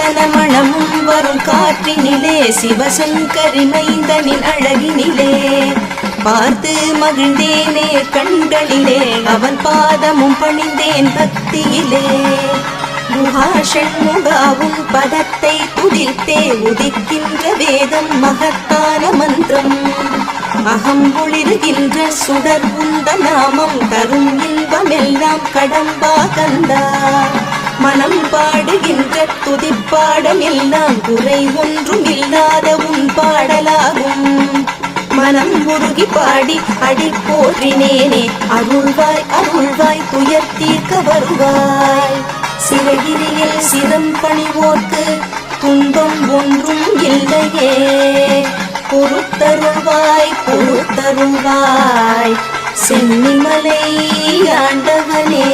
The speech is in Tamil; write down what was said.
சந்தன மணமும் வரும் காற்றினிலே சிவசங்கரி மைந்தனின் அழகினிலே பார்த்து மகிழ்ந்தேனே கண்களிலே அவன் பாதமும் பணிந்தேன் பக்தியிலே குஹாஷண்முகாவும் பதத்தை துதித்தே உதிக்கின்ற வேதம் மகத்தான மந்திரம் அகம் ஒளிர்கின்ற சுடர் உந்த நாமம் தரும் இன்பமெல்லாம் கடம்பா கந்தா மனம் பாடுகின்ற துதிப்பாடல் எல்லாம் குறை ஒன்றும் இல்லாத உன் பாடலாகும் மனம் உருகி பாடி அடி போற்றினேனே அருள்வாய் அருள்வாய் துயர் தீர்க்க வருவாய் சிவகிரியில் சிரம் பணிவோர்க்கு துன்பம் ஒன்றும் இல்லையே பொறுத்தருள்வாய் பொறுத்தருள்வாய் சென்னிமலை ஆண்டவனே.